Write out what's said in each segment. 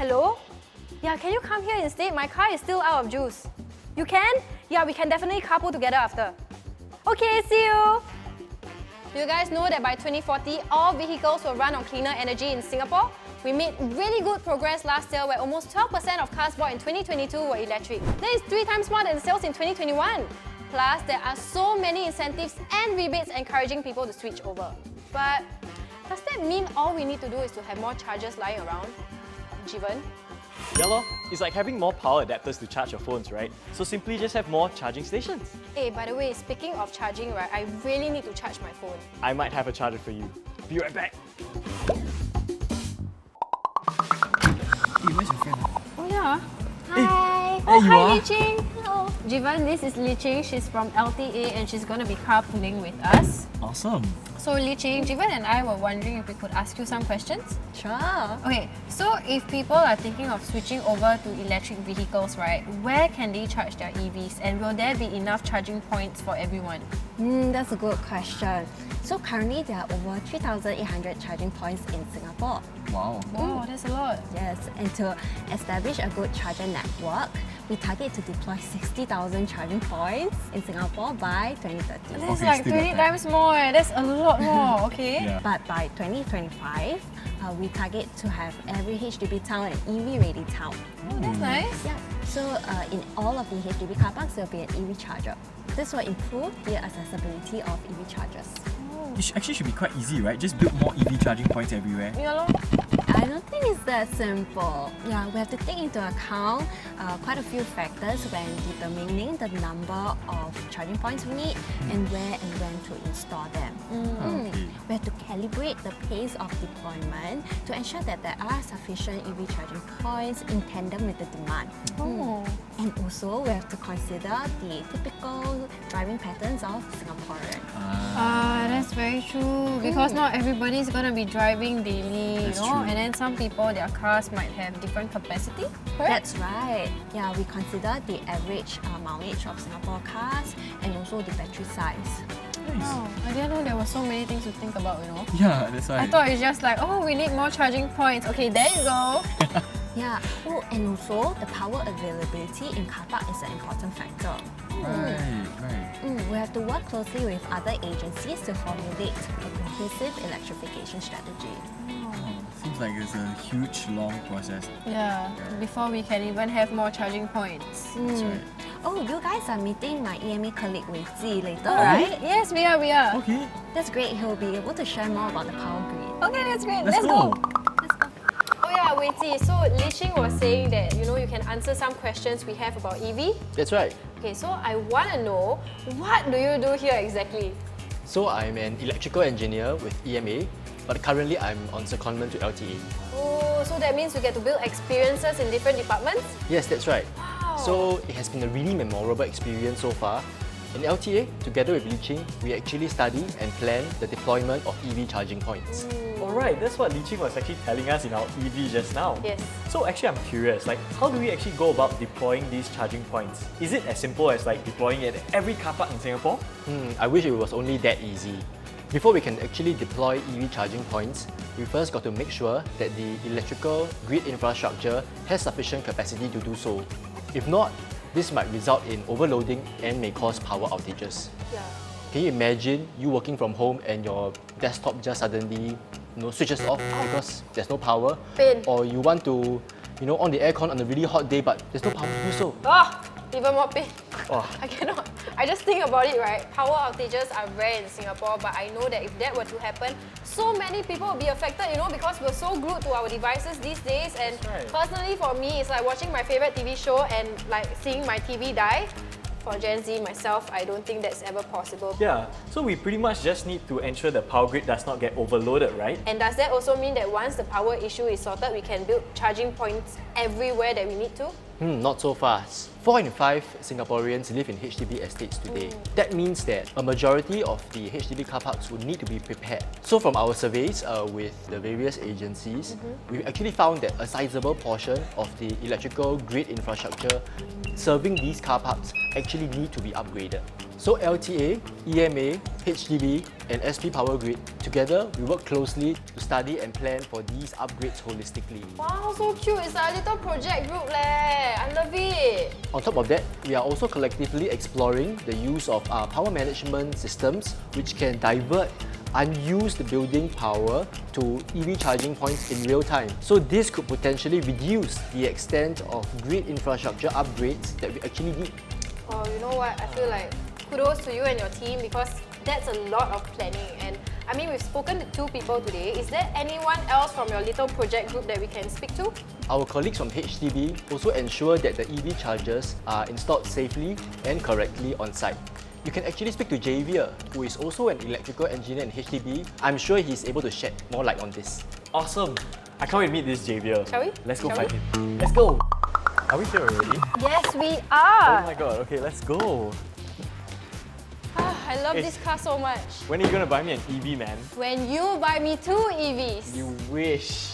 Hello? Yeah, can you come here instead? My car is still out of juice. You can? Yeah, we can definitely carpool together after. Okay, see you! Do you guys know that by 2040, all vehicles will run on cleaner energy in Singapore? We made really good progress last year where almost 12% of cars bought in 2022 were electric. That is 3 times more than sales in 2021. Plus, there are so many incentives and rebates encouraging people to switch over. But does that mean all we need to do is to have more chargers lying around? Jeevan? Yeah lor, it's like having more power adapters to charge your phones, right? So simply just have more charging stations. Hey, by the way, speaking of charging, right, I really need to charge my phone. I might have a charger for you. Be right back. Hey, where's your friend? Oh yeah. Hey. Hi. There you Hi are. Li Ching. Hello. Jeevan, this is Li Ching. She's from LTA and she's going to be carpooling with us. Awesome. So Li Ching, Jeevan and I were wondering if we could ask you some questions. Sure. Okay, so if people are thinking of switching over to electric vehicles, right, where can they charge their EVs and will there be enough charging points for everyone? That's a good question. So currently there are over 3,800 charging points in Singapore. Wow. Wow, that's a lot. Yes, and to establish a good charger network, we target to deploy 60,000 charging points in Singapore by 2030. That's Okay, like still 20 got time. times more. That's a lot more, okay? Yeah. But by 2025, we target to have every HDB town an EV-ready town. Oh, that's nice. Yeah. So in all of the HDB car parks, there will be an EV charger. This will improve the accessibility of EV chargers. It actually should be quite easy, right? Just build more EV charging points everywhere. Yeah, lor. I don't think it's that simple. Yeah, we have to take into account quite a few factors when determining the number of charging points we need and where and when to install them. Okay. We have to calibrate the pace of deployment to ensure that there are sufficient EV charging points in tandem with the demand. Oh. And also, we have to consider the typical driving patterns of Singaporeans. That's very true because not everybody is going to be driving daily, That's you know, true. and then some people, their cars might have different capacity, correct? That's right. Yeah, we consider the average mileage of Singapore cars and also the battery size. Nice. Oh, I didn't know there were so many things to think about, you know. Yeah, that's why. I thought it's just like, oh, we need more charging points. Okay, there you go. Yeah. Oh, and also the power availability in car park is an important factor. Right. We have to work closely with other agencies to formulate a cohesive electrification strategy. Seems like it's a huge, long process. Yeah, before we can even have more charging points. That's right. Oh, you guys are meeting my EMA colleague Wei Ji later, right? Yes, we are. Okay, That's great. He'll be able to share more about the power grid. Okay, that's great. let's go. Oh yeah, Wei Ji, so Li Ching was saying that, you know, you can answer some questions we have about EV. That's right. Okay, so I want to know, what do you do here exactly? So I'm an electrical engineer with EMA, but currently I'm on secondment to LTA. Oh, so that means we get to build experiences in different departments? Yes, that's right. Wow. So it has been a really memorable experience so far. In LTA, together with Li Ching, we actually study and plan the deployment of EV charging points. Alright, that's what Li Ching was actually telling us in our EV just now. Yes. So actually I'm curious, like how do we actually go about deploying these charging points? Is it as simple as like deploying it at every car park in Singapore? I wish it was only that easy. Before we can actually deploy EV charging points, we first got to make sure that the electrical grid infrastructure has sufficient capacity to do so. If not, this might result in overloading and may cause power outages. Yeah. Can you imagine you working from home and your desktop just suddenly switches off because there's no power? Pain. Or you want to on the aircon on a really hot day but there's no power to do so. Oh, even more pain. Oh. I cannot. I just think about it, right? Power outages are rare in Singapore, but I know that if that were to happen, so many people will be affected, because we're so glued to our devices these days. And That's right. personally for me, it's like watching my favorite TV show and like seeing my TV die. For Gen Z, myself, I don't think that's ever possible. Yeah, so we pretty much just need to ensure the power grid does not get overloaded, right? And does that also mean that once the power issue is sorted, we can build charging points everywhere that we need to? Not so fast. 4 in 5 Singaporeans live in HDB estates today. That means that a majority of the HDB car parks would need to be prepared. So from our surveys with the various agencies, we actually found that a sizable portion of the electrical grid infrastructure serving these car parks actually need to be upgraded. So LTA, EMA, HDB, and SP Power Grid, together we work closely to study and plan for these upgrades holistically. Wow, so cute. It's a little project group leh. I love it. On top of that, we are also collectively exploring the use of power management systems which can divert unused building power to EV charging points in real time. So this could potentially reduce the extent of grid infrastructure upgrades that we actually need. Oh, you know what? I feel like kudos to you and your team because that's a lot of planning. And I mean, we've spoken to 2 people today. Is there anyone else from your little project group that we can speak to? Our colleagues from HDB also ensure that the EV chargers are installed safely and correctly on site. You can actually speak to Javier, who is also an electrical engineer in HDB. I'm sure he's able to shed more light on this. Awesome! I can't wait to meet this Javier. Shall we? Let's go Shall find we? him. Let's go! Are we here already? Yes, we Oh are. my god, okay, let's go. I love this car so much. When are you gonna buy me an EV, man? When you buy me 2 EVs. You wish.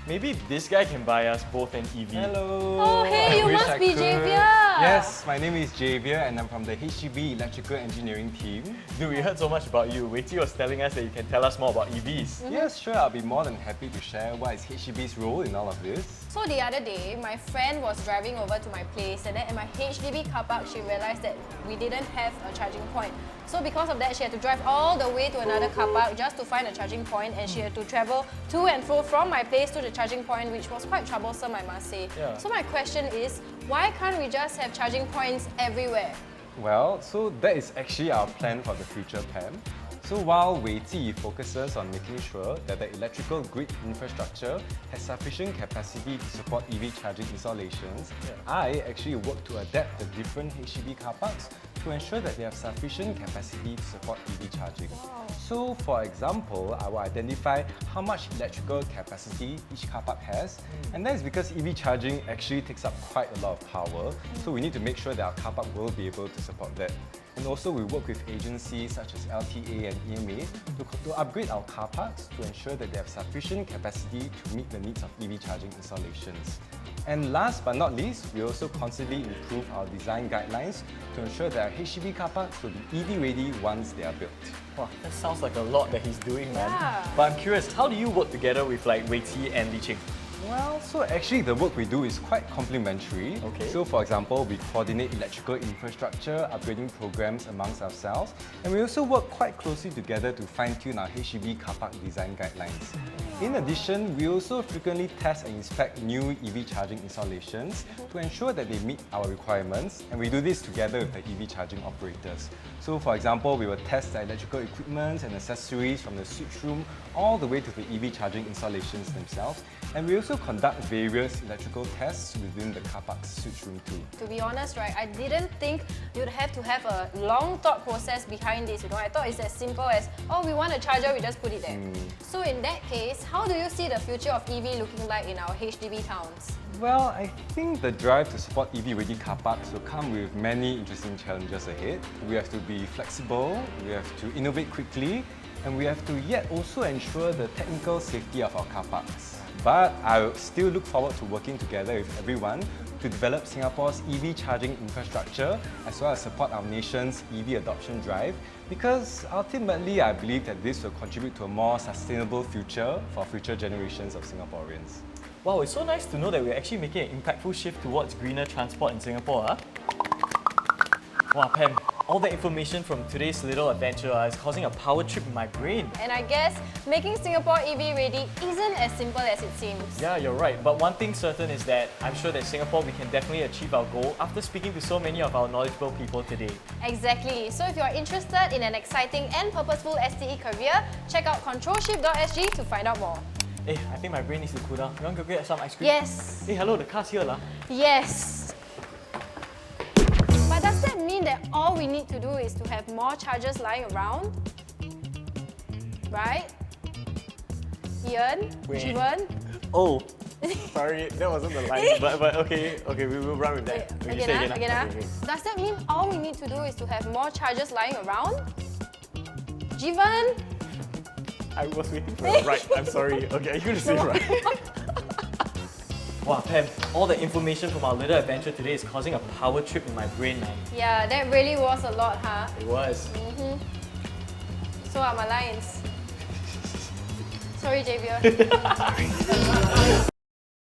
Maybe this guy can buy us both an EV. Hello. Oh, hey, you I wish must I be could. Javier. Yes, my name is Javier and I'm from the HDB Electrical Engineering team. Dude, we heard so much about you. Weity was telling us that you can tell us more about EVs. Yes, sure, I'll be more than happy to share what is HDB's role in all of this. So the other day, my friend was driving over to my place and then at my HDB car park, she realized that we didn't have a charging point. So because of that, she had to drive all the way to another car park just to find a charging point and she had to travel to and fro from my place to the charging point, which was quite troublesome, I must say. Yeah. So my question is, why can't we just have charging points everywhere? Well, so that is actually our plan for the future, Pam. So while Weity focuses on making sure that the electrical grid infrastructure has sufficient capacity to support EV charging installations, I actually work to adapt the different HDB car parks to ensure that they have sufficient capacity to support EV charging. So for example, I will identify how much electrical capacity each car park has, and that is because EV charging actually takes up quite a lot of power, so we need to make sure that our car park will be able to support that. And also we work with agencies such as LTA and EMA to upgrade our car parks to ensure that they have sufficient capacity to meet the needs of EV charging installations. And last but not least, we also constantly improve our design guidelines to ensure that our HDB car parks will be EV ready once they are built. Wow, that sounds like a lot that he's doing, man. Yeah. But I'm curious, how do you work together with like Weity and Li Ching? Well, so actually the work we do is quite complementary. Okay. So for example, we coordinate electrical infrastructure, upgrading programs amongst ourselves, and we also work quite closely together to fine-tune our HDB car park design guidelines. In addition, we also frequently test and inspect new EV charging installations to ensure that they meet our requirements, and we do this together with the EV charging operators. So for example, we will test the electrical equipment and accessories from the switch room all the way to the EV charging installations themselves, and we also conduct various electrical tests within the car park's switch room too. To be honest, right, I didn't think you'd have to have a long thought process behind this, you know. I thought it's as simple as, oh, we want a charger, we just put it there. So in that case, how do you see the future of EV looking like in our HDB towns? Well, I think the drive to support EV-ready car parks will come with many interesting challenges ahead. We have to be flexible, we have to innovate quickly, and we have to yet also ensure the technical safety of our car parks. But I still look forward to working together with everyone to develop Singapore's EV charging infrastructure as well as support our nation's EV adoption drive, because ultimately I believe that this will contribute to a more sustainable future for future generations of Singaporeans. Wow, it's so nice to know that we're actually making an impactful shift towards greener transport in Singapore. Huh? Wow, Pam, all the information from today's little adventure is causing a power trip in my brain. And I guess making Singapore EV ready isn't as simple as it seems. Yeah, you're right. But one thing certain is that I'm sure that Singapore, we can definitely achieve our goal after speaking to so many of our knowledgeable people today. Exactly. So if you're interested in an exciting and purposeful STE career, check out controlship.sg to find out more. Hey, I think my brain needs to cool down. You want to go get some ice cream? Yes. Hey, hello, the car's here, lah. Yes. But does that mean that all we need to do is to have more chargers lying around? Right? Ian? Wait. Jeevan? Oh, sorry, that wasn't the line. but okay, we will run with that. Okay, say again, again. okay. Does that mean all we need to do is to have more chargers lying around? Jeevan? I was waiting for a right. I'm sorry. Okay, are you going to say right? Wow, Pam, all the information from our little adventure today is causing a power trip in my brain, man. Yeah, that really was a lot, huh? It was. So are my lines. Sorry, Javier.